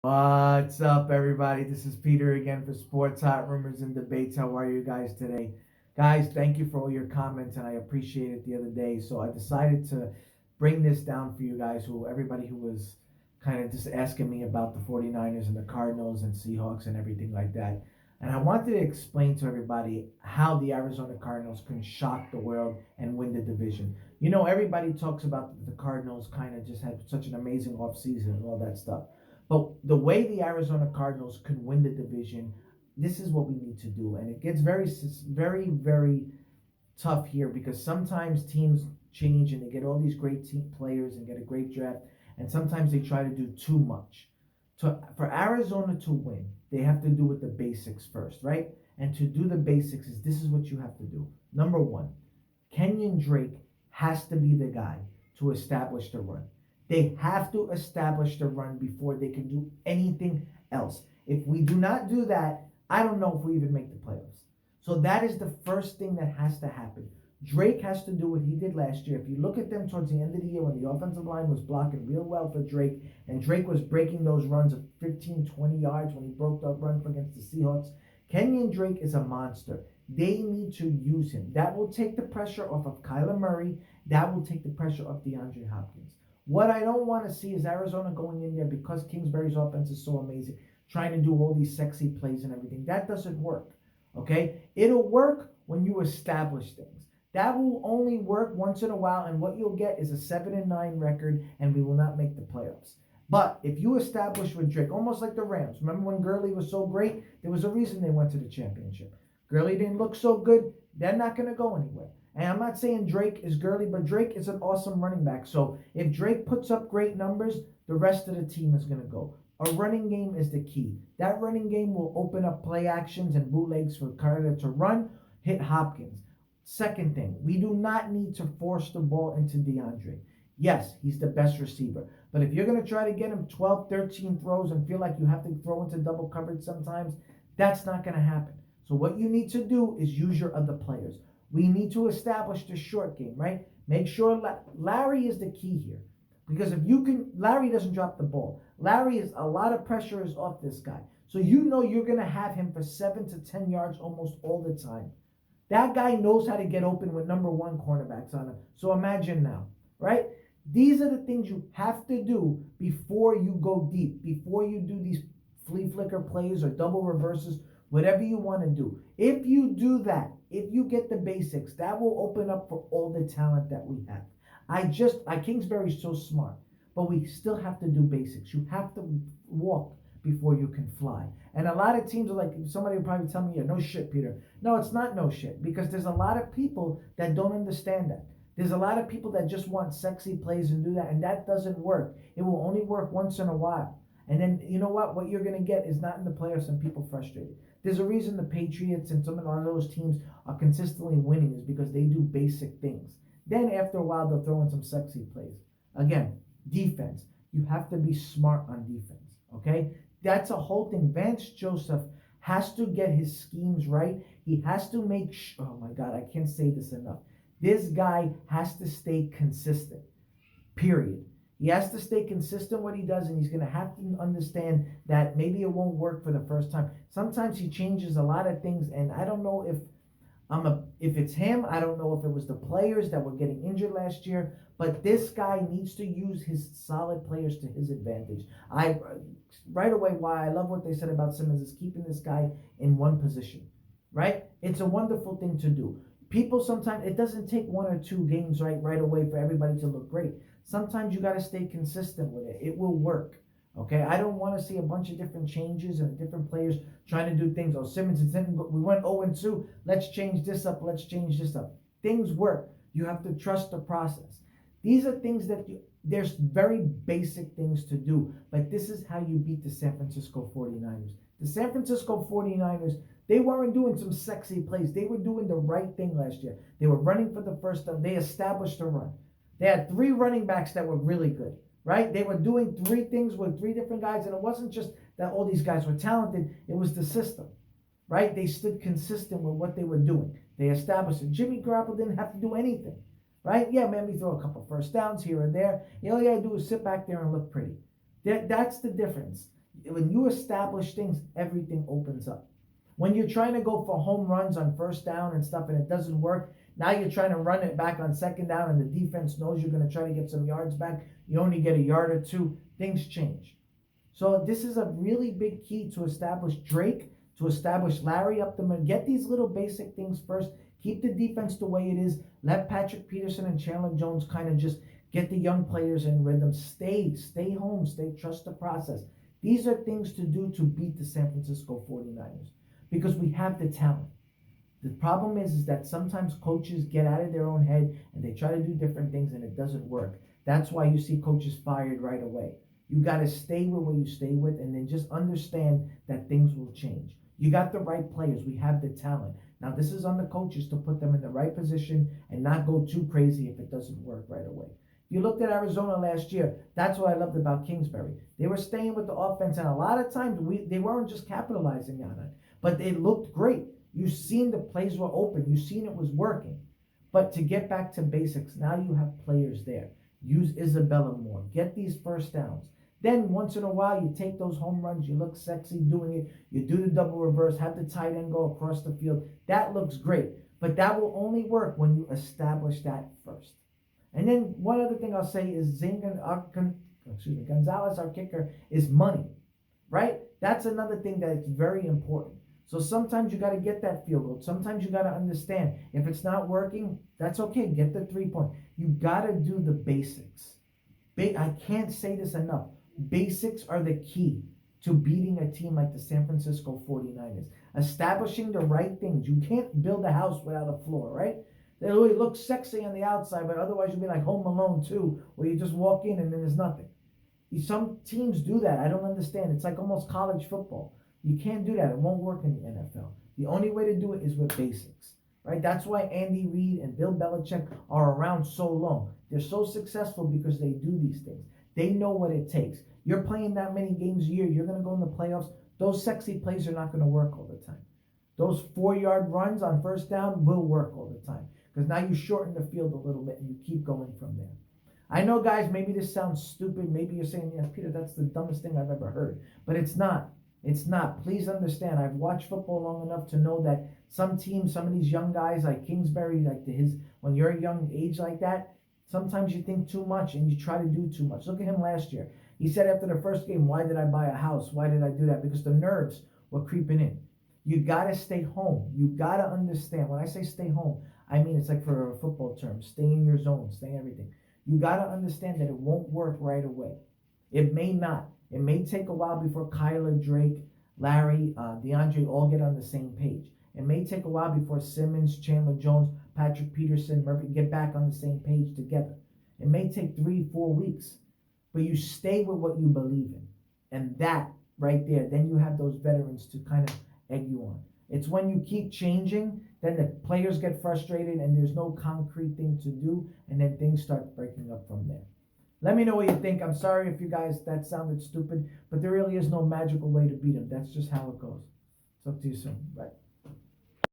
What's up, everybody? This is Peter again for Sports Hot Rumors and Debates. How are you guys today? Guys, thank you for all your comments, and I appreciate it the other day. So I decided to bring this down for you guys, everybody who was kind of just asking me about the 49ers and the Cardinals and Seahawks and everything like that. And I wanted to explain to everybody how the Arizona Cardinals can shock the world and win the division. Everybody talks about the Cardinals kind of just had such an amazing offseason and all that stuff. But the way the Arizona Cardinals can win the division, this is what we need to do. And it gets very, very tough here because sometimes teams change and they get all these great team players and get a great draft. And sometimes they try to do too much. For Arizona to win, they have to do with the basics first, right? And to do the basics this is what you have to do. Number one, Kenyon Drake has to be the guy to establish the run. They have to establish the run before they can do anything else. If we do not do that, I don't know if we even make the playoffs. So that is the first thing that has to happen. Drake has to do what he did last year. If you look at them towards the end of the year when the offensive line was blocking real well for Drake, and Drake was breaking those runs of 15, 20 yards when he broke that run against the Seahawks, Kenyon Drake is a monster. They need to use him. That will take the pressure off of Kyler Murray. That will take the pressure off DeAndre Hopkins. What I don't want to see is Arizona going in there because Kingsbury's offense is so amazing, trying to do all these sexy plays and everything. That doesn't work. Okay? It'll work when you establish things. That will only work once in a while, and what you'll get is a 7-9 record, and we will not make the playoffs. But if you establish with Drake, almost like the Rams, remember when Gurley was so great? There was a reason they went to the championship. Gurley didn't look so good, they're not going to go anywhere. And I'm not saying Drake is Gurley, but Drake is an awesome running back. So if Drake puts up great numbers, the rest of the team is going to go. A running game is the key. That running game will open up play actions and bootlegs for Carter to run, hit Hopkins. Second thing, we do not need to force the ball into DeAndre. Yes, he's the best receiver. But if you're going to try to get him 12, 13 throws and feel like you have to throw into double coverage sometimes, that's not going to happen. So what you need to do is use your other players. We need to establish the short game, right? Make sure Larry is the key here. Because if you can, Larry doesn't drop the ball. Larry is a lot of pressure is off this guy. So you know you're going to have him for 7 to 10 yards almost all the time. That guy knows how to get open with number one cornerbacks on him. So imagine now, right? These are the things you have to do before you go deep, before you do these flea flicker plays or double reverses, whatever you want to do. If you do that, if you get the basics, that will open up for all the talent that we have. Kingsbury's so smart, but we still have to do basics. You have to walk before you can fly. And a lot of teams are like, somebody will probably tell me, yeah, no shit, Peter. No, it's not no shit, because there's a lot of people that don't understand that. There's a lot of people that just want sexy plays and do that, and that doesn't work. It will only work once in a while. And then, you know what? What you're going to get is not in the playoffs and people frustrated. There's a reason the Patriots and some of those teams are consistently winning is because they do basic things. Then after a while, they'll throw in some sexy plays. Again, defense. You have to be smart on defense, okay? That's a whole thing. Vance Joseph has to get his schemes right. He has to oh my God, I can't say this enough. This guy has to stay consistent, period. He has to stay consistent what he does, and he's going to have to understand that maybe it won't work for the first time. Sometimes he changes a lot of things, and I don't know if it's him. I don't know if it was the players that were getting injured last year, but this guy needs to use his solid players to his advantage. Right away, why I love what they said about Simmons is keeping this guy in one position, right? It's a wonderful thing to do. People sometimes, it doesn't take one or two games right away for everybody to look great. Sometimes you got to stay consistent with it. It will work. Okay, I don't want to see a bunch of different changes and different players trying to do things. Oh, Simmons we went 0-2. Let's change this up. Let's change this up. Things work. You have to trust the process. These are things that there's very basic things to do, but this is how you beat the San Francisco 49ers. The San Francisco 49ers, they weren't doing some sexy plays. They were doing the right thing last year. They were running for the first time. They established a run. They had 3 running backs that were really good, right? They were doing 3 things with 3 different guys, and it wasn't just that all these guys were talented. It was the system, right? They stood consistent with what they were doing. They established it. Jimmy Garoppolo didn't have to do anything, right? Yeah, maybe throw a couple first downs here and there. All you got to do is sit back there and look pretty. That's the difference. When you establish things, everything opens up. When you're trying to go for home runs on first down and stuff and it doesn't work, now you're trying to run it back on second down and the defense knows you're going to try to get some yards back. You only get a yard or two. Things change. So this is a really big key to establish Drake, to establish Larry up the middle. Get these little basic things first. Keep the defense the way it is. Let Patrick Peterson and Chandler Jones kind of just get the young players in rhythm. Stay home. Trust the process. These are things to do to beat the San Francisco 49ers because we have the talent. The problem is that sometimes coaches get out of their own head and they try to do different things and it doesn't work. That's why you see coaches fired right away. You got to stay with what you stay with and then just understand that things will change. You got the right players. We have the talent. Now, this is on the coaches to put them in the right position and not go too crazy if it doesn't work right away. If you looked at Arizona last year, that's what I loved about Kingsbury. They were staying with the offense, and a lot of times they weren't just capitalizing on it, but they looked great. You've seen the plays were open. You've seen it was working. But to get back to basics, now you have players there. Use Isabella more. Get these first downs. Then once in a while, you take those home runs. You look sexy doing it. You do the double reverse. Have the tight end go across the field. That looks great. But that will only work when you establish that first. And then one other thing I'll say is Gonzalez, our kicker, is money, right? That's another thing that is very important. So sometimes you got to get that field goal. Sometimes you got to understand if it's not working, that's okay. Get the 3-point. You got to do the basics. I can't say this enough. Basics are the key to beating a team like the San Francisco 49ers. Establishing the right things. You can't build a house without a floor, right? It looks sexy on the outside, but otherwise you'll be like Home Alone 2, where you just walk in and then there's nothing. Some teams do that. I don't understand. It's like almost college football. You can't do that. It won't work in the NFL. The only way to do it is with basics, right? That's why Andy Reid and Bill Belichick are around so long. They're so successful because they do these things. They know what it takes. You're playing that many games a year. You're going to go in the playoffs. Those sexy plays are not going to work all the time. Those 4-yard runs on first down will work all the time because now you shorten the field a little bit and you keep going from there. I know, guys, maybe this sounds stupid. Maybe you're saying, yeah, Peter, that's the dumbest thing I've ever heard. But it's not. It's not. Please understand. I've watched football long enough to know that some teams, some of these young guys like Kingsbury, when you're a young age like that, sometimes you think too much and you try to do too much. Look at him last year. He said after the first game, why did I buy a house? Why did I do that? Because the nerves were creeping in. You got to stay home. You got to understand. When I say stay home, I mean it's like for a football term. Stay in your zone. Stay in everything. You got to understand that it won't work right away. It may not. It may take a while before Kyler, Drake, Larry, DeAndre all get on the same page. It may take a while before Simmons, Chandler Jones, Patrick Peterson, Murphy get back on the same page together. It may take 3-4 weeks, but you stay with what you believe in. And that right there, then you have those veterans to kind of egg you on. It's when you keep changing, then the players get frustrated and there's no concrete thing to do, and then things start breaking up from there. Let me know what you think. I'm sorry if you guys, that sounded stupid, but there really is no magical way to beat them. That's just how it goes. Talk to you soon. Bye.